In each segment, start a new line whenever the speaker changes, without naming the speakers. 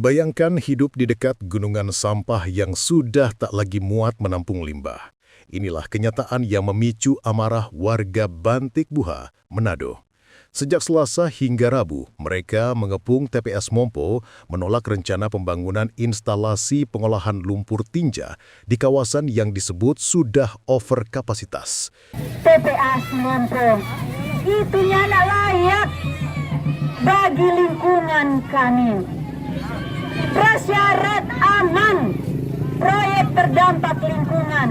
Bayangkan hidup di dekat gunungan sampah yang sudah tak lagi muat menampung limbah. Inilah kenyataan yang memicu amarah warga Bantik Buha, Manado. Sejak Selasa hingga Rabu, mereka mengepung TPS Mompo menolak rencana pembangunan instalasi pengolahan lumpur tinja di kawasan yang disebut sudah over kapasitas.
TPS Mompo itu nyata layak bagi lingkungan kami. Prasyarat aman, proyek terdampak lingkungan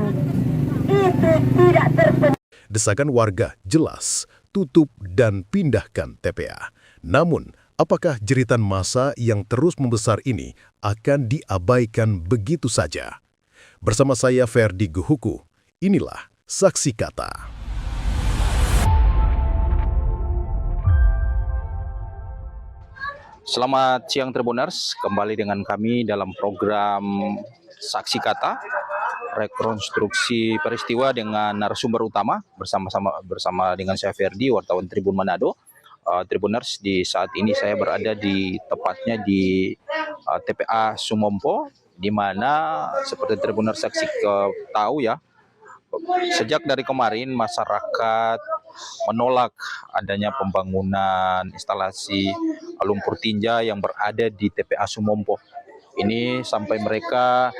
itu tidak terpenuhi.
Desakan warga jelas, tutup dan pindahkan TPA. Namun, apakah jeritan massa yang terus membesar ini akan diabaikan begitu saja? Bersama saya Ferdi Guhuku, inilah Saksi Kata.
Selamat siang Tribuners, kembali dengan kami dalam program Saksi Kata, rekonstruksi peristiwa dengan narasumber utama bersama dengan saya Ferdi, wartawan Tribun Manado. Tribuners, di saat ini saya berada tepatnya di TPA Sumompo, di mana seperti Tribuners saksi tahu ya, sejak dari kemarin masyarakat menolak adanya pembangunan instalasi lumpur tinja yang berada di TPA Sumompo. Ini sampai mereka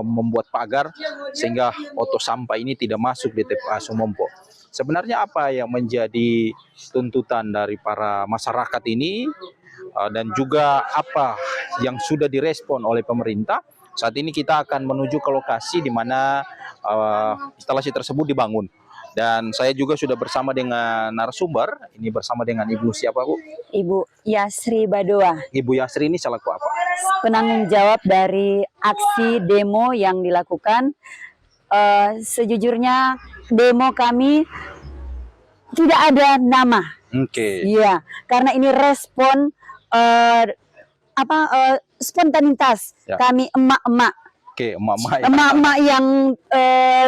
membuat pagar sehingga oto sampah ini tidak masuk di TPA Sumompo. Sebenarnya apa yang menjadi tuntutan dari para masyarakat ini dan juga apa yang sudah direspon oleh pemerintah? Saat ini kita akan menuju ke lokasi di mana instalasi tersebut dibangun. Dan saya juga sudah bersama dengan narasumber. Ini bersama dengan Ibu siapa, Bu?
Ibu Yasri Badoa.
Ibu Yasri ini selaku apa?
Penanggung jawab dari aksi demo yang dilakukan. Sejujurnya demo kami tidak ada nama.
Oke.
Iya, karena ini respon spontanitas ya. Kami emak-emak.
Oke, emak-emak.
Emak-emak yang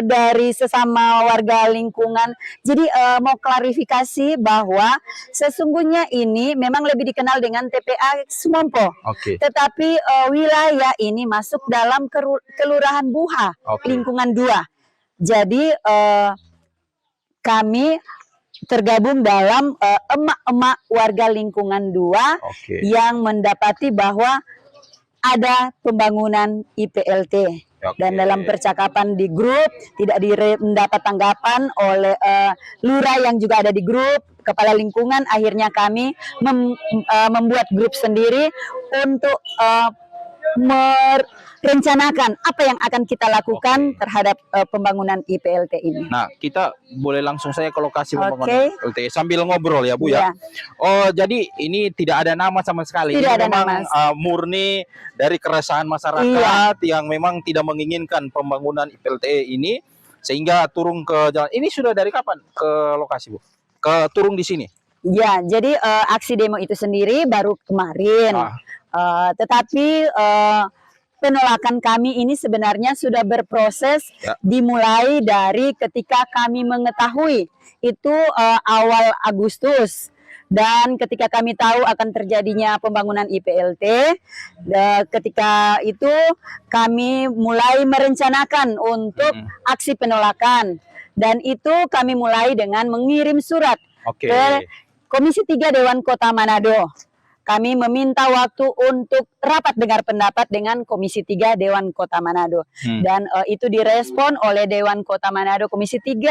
dari sesama warga lingkungan. Jadi mau klarifikasi bahwa sesungguhnya ini memang lebih dikenal dengan TPA Sumompo.
Oke.
Tetapi wilayah ini masuk dalam Kelurahan Buha, lingkungan 2. Jadi kami tergabung dalam emak-emak warga lingkungan 2 yang mendapati bahwa ada pembangunan IPLT. Dan dalam percakapan di grup tidak mendapat tanggapan oleh lurah yang juga ada di grup, kepala lingkungan. Akhirnya kami membuat grup sendiri untuk merencanakan apa yang akan kita lakukan terhadap pembangunan IPLT ini.
Nah, kita boleh langsung saya ke lokasi pembangunan IPLT sambil ngobrol ya, Bu ya. Oh, jadi ini tidak ada nama sama sekali.
Tidak ada
memang
nama.
Murni dari keresahan masyarakat yang memang tidak menginginkan pembangunan IPLT ini sehingga turun ke jalan. Ini sudah dari kapan ke lokasi, Bu? Turun di sini?
Ya, jadi aksi demo itu sendiri baru kemarin. Tetapi penolakan kami ini sebenarnya sudah berproses dimulai dari ketika kami mengetahui itu awal Agustus. Dan ketika kami tahu akan terjadinya pembangunan IPLT, ketika itu kami mulai merencanakan untuk aksi penolakan. Dan itu kami mulai dengan mengirim surat ke Komisi 3 Dewan Kota Manado. Kami meminta waktu untuk rapat dengar pendapat dengan Komisi 3 Dewan Kota Manado. Dan itu direspon oleh Dewan Kota Manado Komisi 3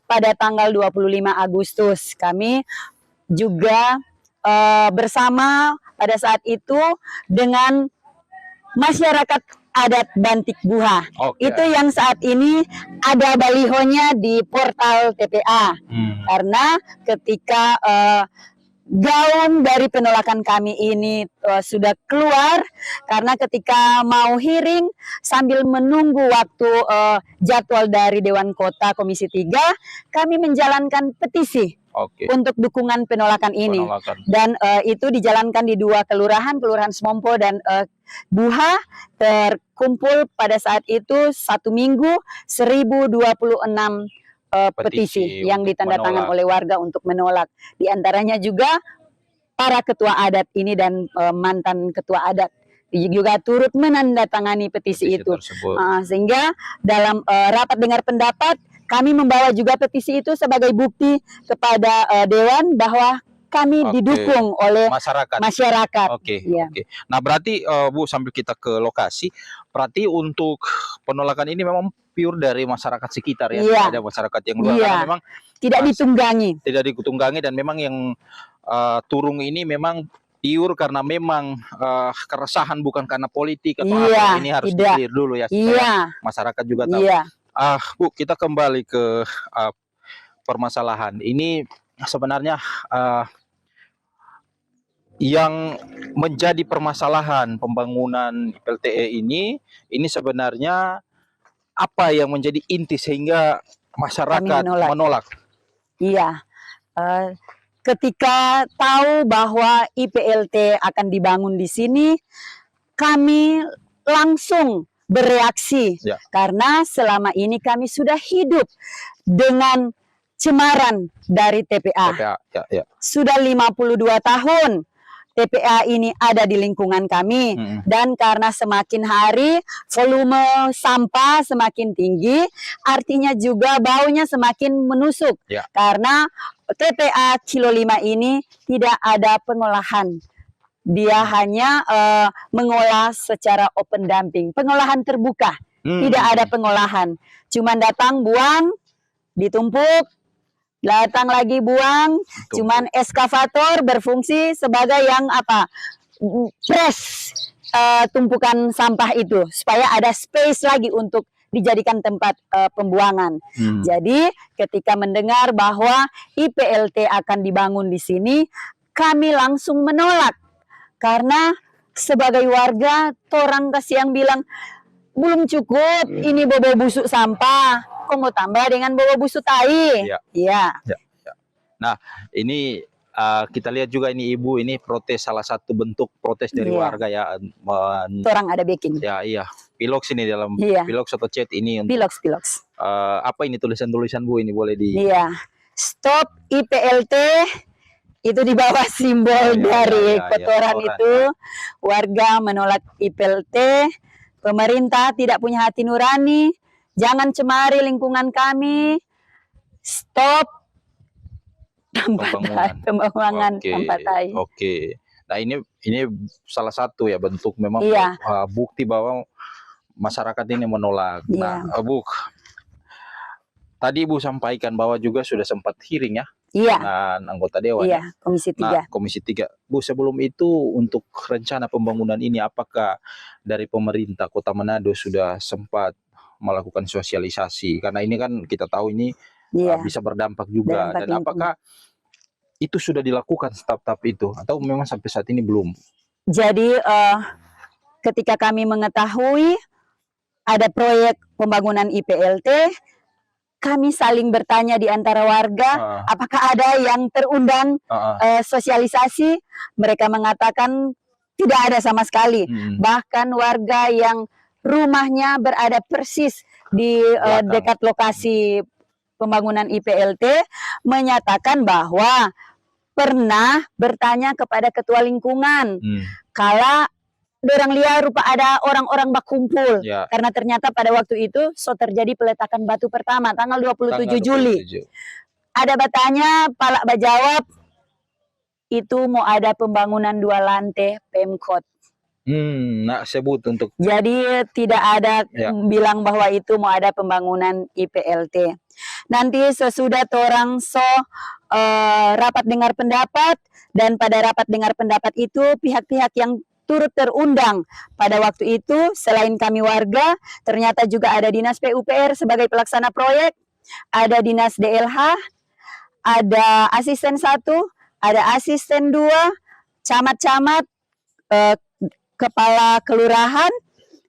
pada tanggal 25 Agustus. Kami juga bersama pada saat itu dengan masyarakat adat Bantik Buha. Itu yang saat ini ada balihonya di portal TPA. Karena ketika gaung dari penolakan kami ini sudah keluar, karena ketika mau hearing sambil menunggu waktu jadwal dari Dewan Kota Komisi 3, kami menjalankan petisi untuk dukungan penolakan ini. Dan itu dijalankan di 2 kelurahan Sumompo dan Buha. Terkumpul pada saat itu 1 minggu 1026 petisi yang ditandatangan oleh warga untuk menolak. Di antaranya juga para ketua adat ini dan mantan ketua adat juga turut menandatangani petisi itu.
tersebut.
Sehingga dalam rapat dengar pendapat kami membawa juga petisi itu sebagai bukti kepada Dewan bahwa kami didukung oleh masyarakat.
Oke.
Ya.
Nah, berarti Bu, sambil kita ke lokasi, berarti untuk penolakan ini memang pure dari masyarakat sekitar ya,
Iya.
tidak ada masyarakat yang luar,
Iya.
karena memang
Tidak ditunggangi.
tidak ditunggangi, dan memang yang turun ini memang pure karena memang keresahan, bukan karena politik atau
Iya,
apa. Ini harus
tidak.
clear dulu ya, supaya
Iya.
masyarakat juga tahu.
Iya.
Bu, kita kembali ke permasalahan ini. Sebenarnya yang menjadi permasalahan pembangunan PLTE ini sebenarnya apa yang menjadi inti sehingga masyarakat menolak?
Iya, ketika tahu bahwa IPLT akan dibangun di sini, kami langsung bereaksi karena selama ini kami sudah hidup dengan cemaran dari TPA. Sudah 52 tahun TPA ini ada di lingkungan kami, dan karena semakin hari volume sampah semakin tinggi, artinya juga baunya semakin menusuk karena TPA Kilo 5 ini tidak ada pengolahan. Dia hanya mengolah secara open dumping, pengolahan terbuka, tidak ada pengolahan. Cuman datang, buang, ditumpuk, datang lagi buang, cuman eskavator berfungsi sebagai yang press tumpukan sampah itu supaya ada space lagi untuk dijadikan tempat pembuangan. Jadi ketika mendengar bahwa IPLT akan dibangun di sini, kami langsung menolak karena sebagai warga, orang kasihan bilang belum cukup ini bobo busuk sampah. Kok mau tambah dengan bawa busuk tai? Iya.
Nah, ini kita lihat juga ini Ibu, ini protes, salah satu bentuk protes dari warga ya.
Orang ada backing.
Ya, iya. Pilox ini dalam pilox atau chat ini.
Pilox.
Apa ini tulisan-tulisan Bu, ini boleh di?
Iya. Stop IPLT. Itu di bawah simbol dari kotoran itu. Warga menolak IPLT. Pemerintah tidak punya hati nurani. Jangan cemari lingkungan kami. Stop pembangunan tempat tai.
Oke. Nah, ini salah satu ya bentuk memang bukti bahwa masyarakat ini menolak. Nah, Bu, tadi Ibu sampaikan bahwa juga sudah sempat hearing ya dengan anggota dewan.
Iya, Komisi 3.
Nah, Komisi 3. Bu, sebelum itu untuk rencana pembangunan ini apakah dari pemerintah Kota Manado sudah sempat melakukan sosialisasi? Karena ini kan kita tahu ini bisa berdampak juga. Dan apakah itu sudah dilakukan tahap itu atau memang sampai saat ini belum? Jadi
ketika kami mengetahui ada proyek pembangunan IPLT, kami saling bertanya di antara warga, apakah ada yang terundang sosialisasi? Mereka mengatakan tidak ada sama sekali. Bahkan warga yang rumahnya berada persis di dekat lokasi pembangunan IPLT menyatakan bahwa pernah bertanya kepada ketua lingkungan kala dorang lihat rupa ada orang-orang berkumpul karena ternyata pada waktu itu terjadi peletakan batu pertama tanggal 27 Juli. Ada bertanya, Palak berjawab itu mau ada pembangunan 2 lantai Pemkot.
Nah, sebut untuk.
Jadi tidak ada bilang bahwa itu mau ada pembangunan IPLT. Nanti sesudah orang rapat dengar pendapat, dan pada rapat dengar pendapat itu pihak-pihak yang turut terundang pada waktu itu selain kami warga, ternyata juga ada Dinas PUPR sebagai pelaksana proyek, ada Dinas DLH, ada asisten 1, ada asisten 2, camat-camat, kepala kelurahan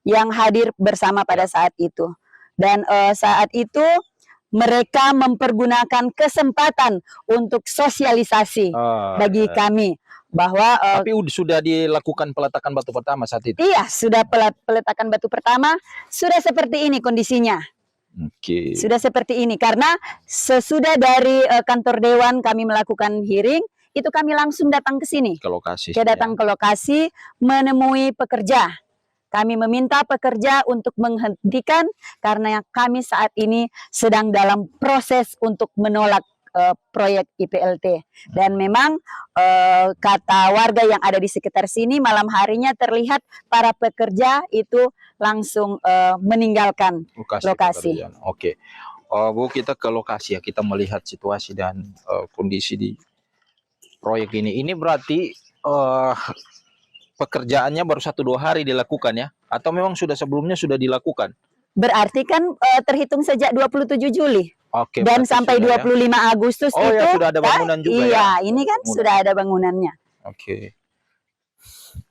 yang hadir bersama pada saat itu. Dan saat itu mereka mempergunakan kesempatan untuk sosialisasi bagi kami bahwa
tapi sudah dilakukan peletakan batu pertama saat itu.
Iya, sudah peletakan batu pertama, sudah seperti ini kondisinya. Sudah seperti ini karena sesudah dari kantor dewan kami melakukan hearing, itu kami langsung datang ke sini.
Ke lokasi.
Datang ke lokasi menemui pekerja. Kami meminta pekerja untuk menghentikan karena kami saat ini sedang dalam proses untuk menolak proyek IPLT. Dan memang kata warga yang ada di sekitar sini, malam harinya terlihat para pekerja itu langsung meninggalkan lokasi.
Oke. Bu, kita ke lokasi ya, kita melihat situasi dan kondisi di proyek ini. Ini berarti pekerjaannya baru 1-2 hari dilakukan ya? Atau memang sudah sebelumnya sudah dilakukan?
Berarti kan terhitung sejak 27 Juli.
Oke,
dan sampai 25 ya? Agustus itu
ya, sudah ada bangunan juga
iya,
ya?
Ini kan sudah ada bangunannya.
Oke.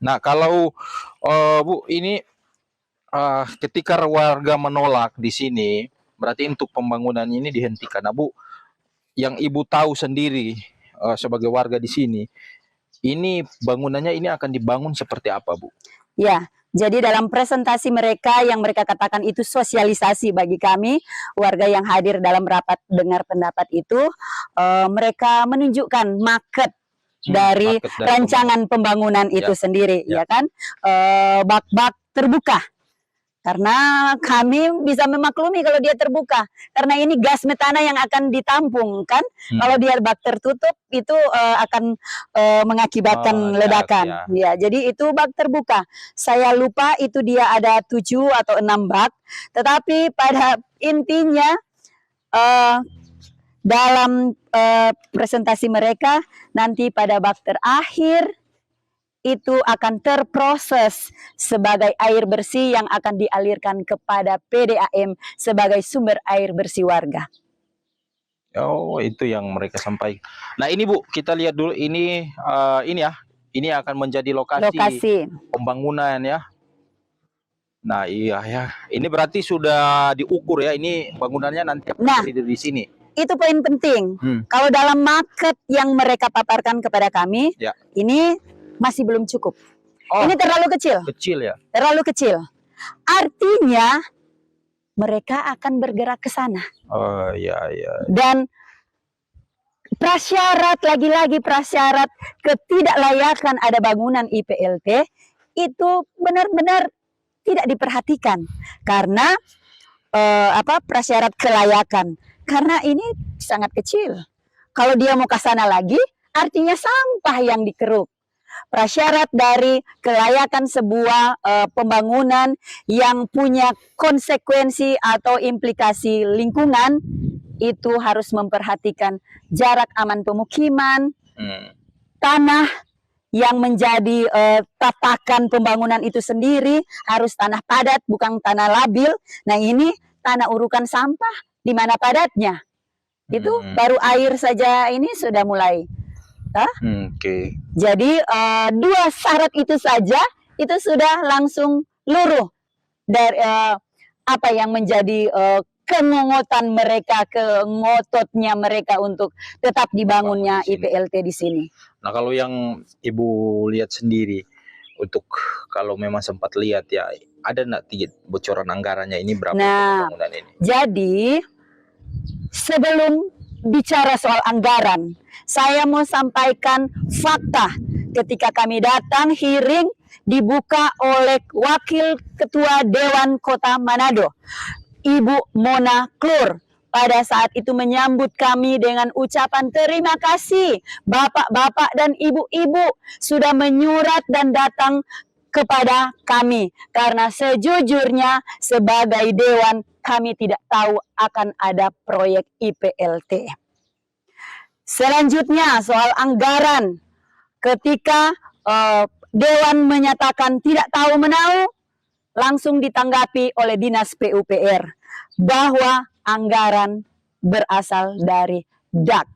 Nah, kalau Bu, ini ketika warga menolak di sini, berarti untuk pembangunan ini dihentikan. Nah, Bu, yang Ibu tahu sendiri sebagai warga di sini, ini bangunannya ini akan dibangun seperti apa, Bu?
Ya, jadi dalam presentasi mereka yang mereka katakan itu sosialisasi bagi kami, warga yang hadir dalam rapat dengar pendapat itu, mereka menunjukkan maket dari rancangan pembangunan itu sendiri, ya kan? Bak-bak terbuka. Karena kami bisa memaklumi kalau dia terbuka, karena ini gas metana yang akan ditampung kan. Kalau dia bak tertutup itu akan mengakibatkan ledakan. Ya, jadi itu bak terbuka. Saya lupa itu dia ada 7 atau 6 bak, tetapi pada intinya dalam presentasi mereka nanti pada bak terakhir itu akan terproses sebagai air bersih yang akan dialirkan kepada PDAM sebagai sumber air bersih warga.
Oh, itu yang mereka sampaikan. Nah, ini Bu, kita lihat dulu ini ya. Ini akan menjadi lokasi pembangunan ya. Nah, iya ya. Ini berarti sudah diukur ya. Ini bangunannya nanti akan di sini.
Itu poin penting. Kalau dalam market yang mereka paparkan kepada kami, ini masih belum cukup. Ini terlalu kecil.
Kecil ya?
Terlalu kecil. Artinya mereka akan bergerak ke sana.
Oh iya.
Dan prasyarat, lagi-lagi prasyarat ketidaklayakan ada bangunan IPLT itu benar-benar tidak diperhatikan. Karena prasyarat kelayakan. Karena ini sangat kecil. Kalau dia mau ke sana lagi, artinya sampah yang dikeruk. Prasyarat dari kelayakan sebuah pembangunan yang punya konsekuensi atau implikasi lingkungan itu harus memperhatikan jarak aman pemukiman, tanah yang menjadi tatakan pembangunan itu sendiri harus tanah padat bukan tanah labil. Nah, ini tanah urukan sampah di mana padatnya. Itu baru air saja ini sudah mulai. Jadi 2 syarat itu saja itu sudah langsung luruh dari apa yang menjadi kengongotan mereka, kengototnya mereka untuk tetap dibangunnya IPLT di sini.
Nah, kalau yang Ibu lihat sendiri, untuk kalau memang sempat lihat ya, ada nggak bocoran anggarannya ini berapa pembangunan ini? Jadi
sebelum bicara soal anggaran, saya mau sampaikan fakta. Ketika kami datang hearing dibuka oleh Wakil Ketua Dewan Kota Manado, Ibu Mona Klur. Pada saat itu menyambut kami dengan ucapan terima kasih. Bapak-bapak dan ibu-ibu sudah menyurat dan datang kepada kami. Karena sejujurnya sebagai Dewan kami tidak tahu akan ada proyek IPLT. Selanjutnya soal anggaran. Ketika Dewan menyatakan tidak tahu menahu, langsung ditanggapi oleh Dinas PUPR bahwa anggaran berasal dari DAK.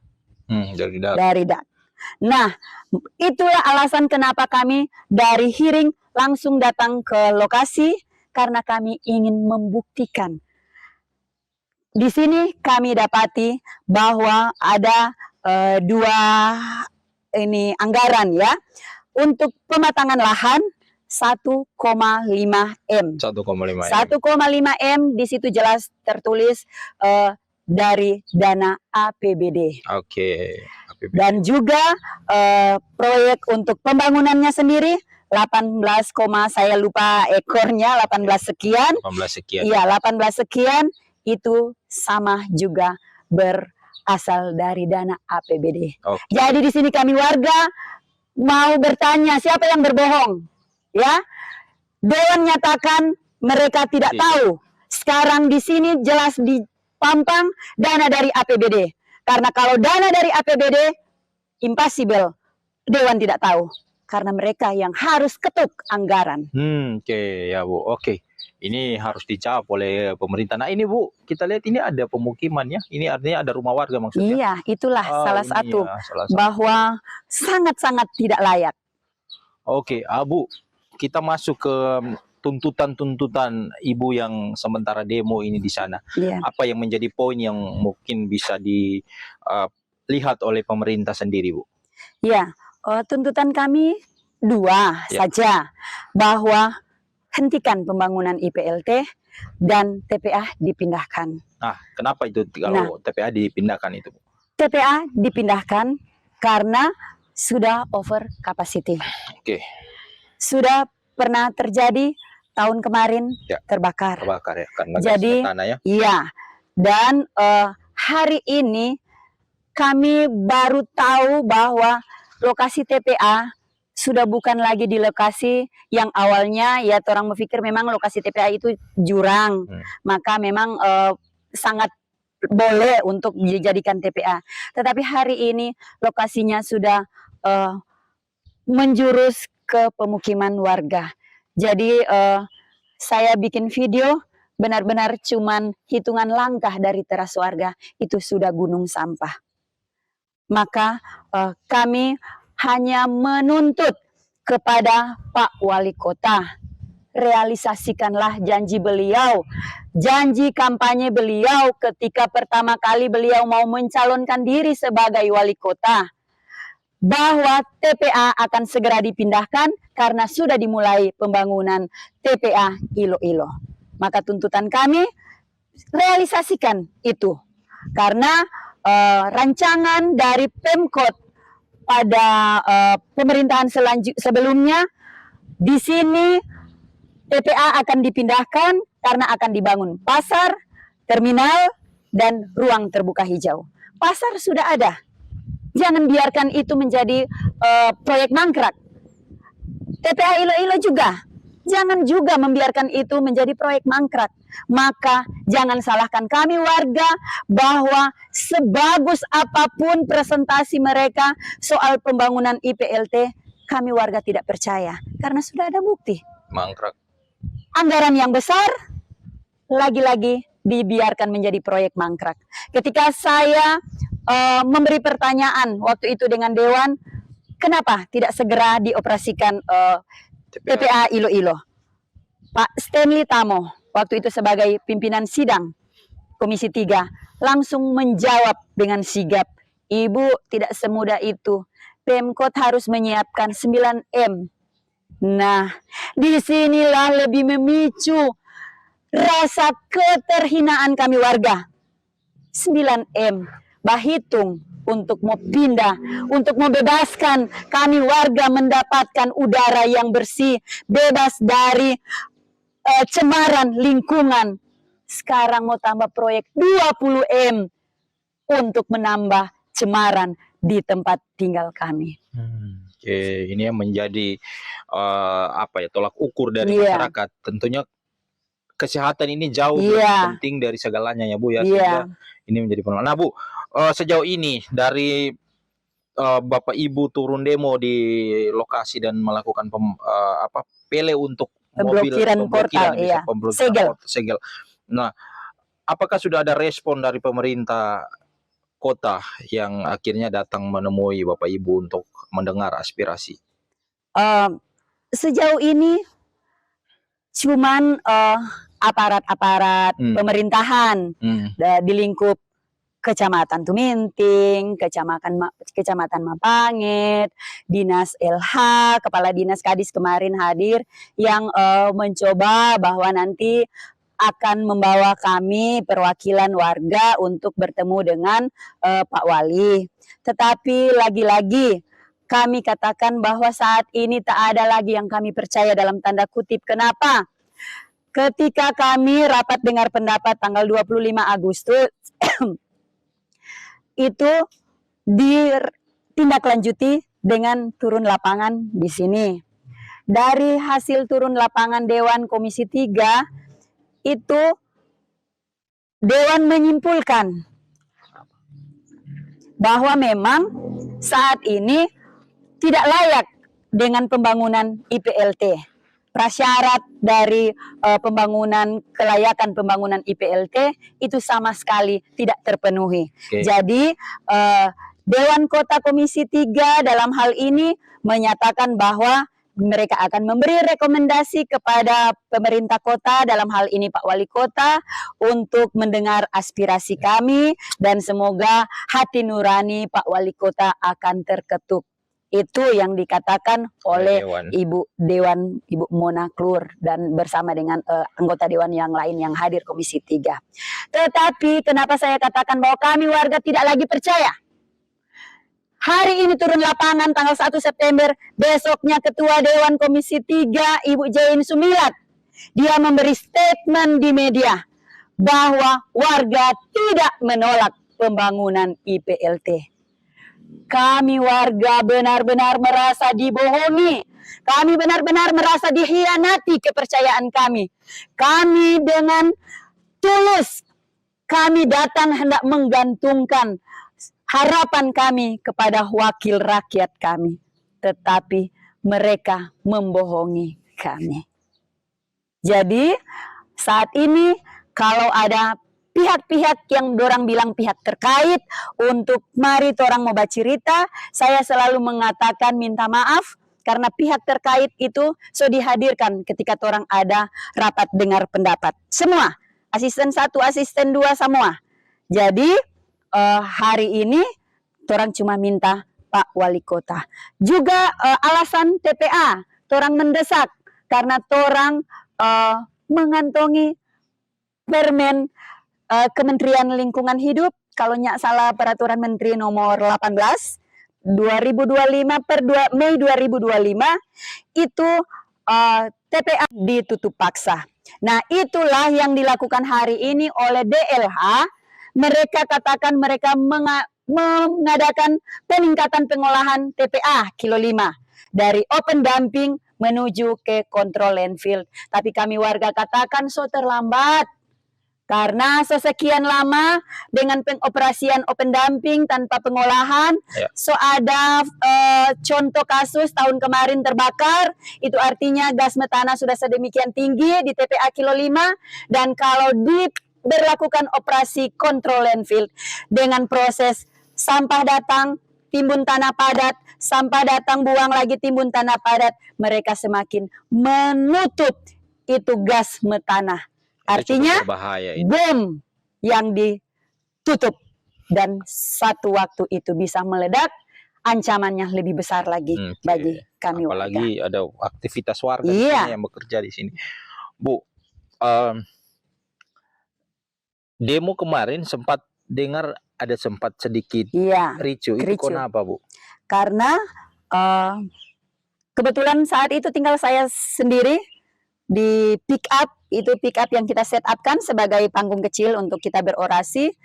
Dari DAK. Nah, itulah alasan kenapa kami dari hearing langsung datang ke lokasi, karena kami ingin membuktikan. Di sini kami dapati bahwa ada 2 anggaran ya. Untuk pematangan lahan 1,5 M. 1,5 M di situ jelas tertulis dari dana APBD.
Oke. APBD.
Dan juga proyek untuk pembangunannya sendiri 18, saya lupa ekornya 18 sekian.
18 sekian.
Iya, 18 sekian itu sama juga berasal dari dana APBD.
Oke.
Jadi di sini kami warga mau bertanya siapa yang berbohong, ya? Dewan nyatakan mereka tidak tahu. Sekarang di sini jelas dipampang dana dari APBD. Karena kalau dana dari APBD impossible, Dewan tidak tahu. Karena mereka yang harus ketuk anggaran.
Oke, ya Bu. Oke. Ini harus dijawab oleh pemerintah. Nah ini Bu, kita lihat ini ada pemukiman ya. Ini artinya ada rumah warga maksudnya.
Iya, itulah salah
ini
satu.
ya, salah satu.
Bahwa sangat-sangat tidak layak.
Oke, Bu, kita masuk ke tuntutan-tuntutan Ibu yang sementara demo ini di sana.
Iya.
Apa yang menjadi poin yang mungkin bisa dilihat oleh pemerintah sendiri, Bu?
Ya, tuntutan kami dua saja. Bahwa hentikan pembangunan IPLT dan TPA dipindahkan.
Nah, kenapa itu kalau TPA dipindahkan itu, Bu?
TPA dipindahkan karena sudah over capacity.
Oke.
Sudah pernah terjadi tahun kemarin terbakar.
Terbakar ya, karena
Jadi,
gasnya tanah ya.
Iya. Dan hari ini kami baru tahu bahwa lokasi TPA sudah bukan lagi di lokasi yang awalnya ya orang berpikir memang lokasi TPA itu jurang. Maka memang sangat boleh untuk dijadikan TPA. Tetapi hari ini lokasinya sudah menjurus ke pemukiman warga. Jadi saya bikin video benar-benar cuman hitungan langkah dari teras warga itu sudah gunung sampah. Maka kami hanya menuntut kepada Pak Wali Kota, realisasikanlah janji beliau, janji kampanye beliau ketika pertama kali beliau mau mencalonkan diri sebagai wali kota, bahwa TPA akan segera dipindahkan karena sudah dimulai pembangunan TPA Ilo-Ilo. Maka tuntutan kami, realisasikan itu. Karena rancangan dari Pemkot pada pemerintahan sebelumnya, di sini TPA akan dipindahkan karena akan dibangun pasar, terminal, dan ruang terbuka hijau. Pasar sudah ada. Jangan biarkan itu menjadi proyek mangkrak. TPA Ilo-Ilo juga. Jangan juga membiarkan itu menjadi proyek mangkrak. Maka jangan salahkan kami warga bahwa sebagus apapun presentasi mereka soal pembangunan IPLT, kami warga tidak percaya. Karena sudah ada bukti.
Mangkrak.
Anggaran yang besar, lagi-lagi dibiarkan menjadi proyek mangkrak. Ketika saya memberi pertanyaan waktu itu dengan Dewan, kenapa tidak segera dioperasikan TPA Ilo-Ilo? Pak Stanley Tamo, waktu itu sebagai pimpinan sidang Komisi 3, langsung menjawab dengan sigap, Ibu tidak semudah itu. Pemkot harus menyiapkan 9M. Nah, disinilah lebih memicu rasa keterhinaan kami warga. 9M, Bahitung untuk mau pindah, untuk membebaskan kami warga mendapatkan udara yang bersih, bebas dari cemaran lingkungan. Sekarang mau tambah proyek 20M untuk menambah cemaran di tempat tinggal kami.
Oke, ini yang menjadi tolak ukur dari masyarakat. Tentunya kesehatan ini jauh lebih penting dari segalanya ya Bu ya. Sehingga ini menjadi penolakan. Nah Bu, sejauh ini dari Bapak Ibu turun demo di lokasi dan melakukan pele untuk
pemblokiran portal,
segel. Nah, apakah sudah ada respon dari pemerintah kota yang akhirnya datang menemui Bapak Ibu untuk mendengar aspirasi?
Sejauh ini cuman aparat-aparat pemerintahan di lingkup Kecamatan Tuminting, Kecamatan Mapangit, Dinas LH, Kepala Dinas Kadis kemarin hadir yang mencoba bahwa nanti akan membawa kami perwakilan warga untuk bertemu dengan Pak Wali. Tetapi lagi-lagi kami katakan bahwa saat ini tak ada lagi yang kami percaya dalam tanda kutip. Kenapa? Ketika kami rapat dengar pendapat tanggal 25 Agustus itu ditindaklanjuti dengan turun lapangan di sini. Dari hasil turun lapangan Dewan Komisi 3 itu Dewan menyimpulkan bahwa memang saat ini tidak layak dengan pembangunan IPLT. Prasyarat dari kelayakan pembangunan IPLT itu sama sekali tidak terpenuhi. Jadi Dewan Kota Komisi 3 dalam hal ini menyatakan bahwa mereka akan memberi rekomendasi kepada pemerintah kota, dalam hal ini Pak Wali Kota, untuk mendengar aspirasi kami, dan semoga hati nurani Pak Wali Kota akan terketuk. Itu yang dikatakan oleh Ibu Mona Klur dan bersama dengan anggota Dewan yang lain yang hadir Komisi 3. Tetapi kenapa saya katakan bahwa kami warga tidak lagi percaya? Hari ini turun lapangan tanggal 1 September, besoknya Ketua Dewan Komisi 3 Ibu Jain Sumilat, dia memberi statement di media bahwa warga tidak menolak pembangunan IPLT. Kami warga benar-benar merasa dibohongi. Kami benar-benar merasa dikhianati kepercayaan kami. Kami dengan tulus, kami datang hendak menggantungkan harapan kami kepada wakil rakyat kami. Tetapi mereka membohongi kami. Jadi saat ini kalau ada pihak-pihak yang dorang bilang pihak terkait untuk mari torang mau bercerita, saya selalu mengatakan minta maaf karena pihak terkait itu sudah dihadirkan ketika torang ada rapat dengar pendapat. Semua, asisten 1, asisten 2 semua. Jadi hari ini torang cuma minta Pak Wali Kota. Juga alasan TPA, torang mendesak karena torang mengantongi permen Kementerian Lingkungan Hidup, kalau nggak salah peraturan Menteri nomor 18 2025 per Mei 2025 itu TPA ditutup paksa. Nah, itulah yang dilakukan hari ini oleh DLH. Mereka katakan mereka mengadakan peningkatan pengolahan TPA kilo 5 dari open dumping menuju ke kontrol landfill. Tapi kami warga katakan so terlambat. Karena sesekian lama dengan pengoperasian open dumping tanpa pengolahan, so ada contoh kasus tahun kemarin terbakar, itu artinya gas metana sudah sedemikian tinggi di TPA kilo 5, dan kalau diberlakukan operasi kontrol landfill dengan proses sampah datang, timbun tanah padat, sampah datang, buang lagi timbun tanah padat, mereka semakin menutup itu gas metana. Artinya bom yang ditutup dan satu waktu itu bisa meledak, ancamannya lebih besar lagi bagi kami warga.
Apalagi ada aktivitas warga yang bekerja di sini. Bu, demo kemarin sempat dengar ada sempat sedikit ricu. Itu kenapa, Bu?
Karena kebetulan saat itu tinggal saya sendiri di pick up, itu pick up yang kita set upkan sebagai panggung kecil untuk kita berorasi.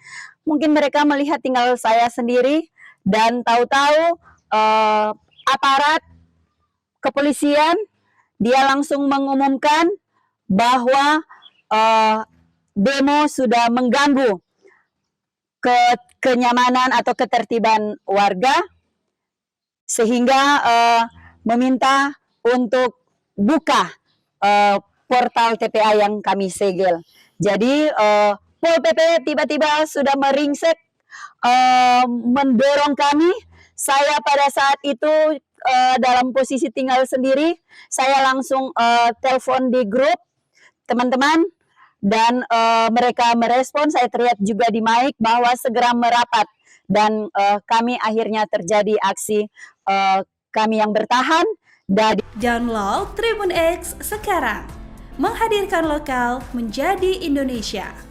Mungkin mereka melihat tinggal saya sendiri dan tahu-tahu aparat kepolisian dia langsung mengumumkan bahwa demo sudah mengganggu kenyamanan atau ketertiban warga, sehingga meminta untuk buka portal TPA yang kami segel. Jadi Pol PP tiba-tiba sudah meringsek mendorong kami. Saya pada saat itu dalam posisi tinggal sendiri, saya langsung telepon di grup teman-teman dan mereka merespon. Saya teriak juga di mic bahwa segera merapat, dan kami akhirnya terjadi aksi kami yang bertahan. Dari
download Tribun X sekarang, menghadirkan lokal menjadi Indonesia.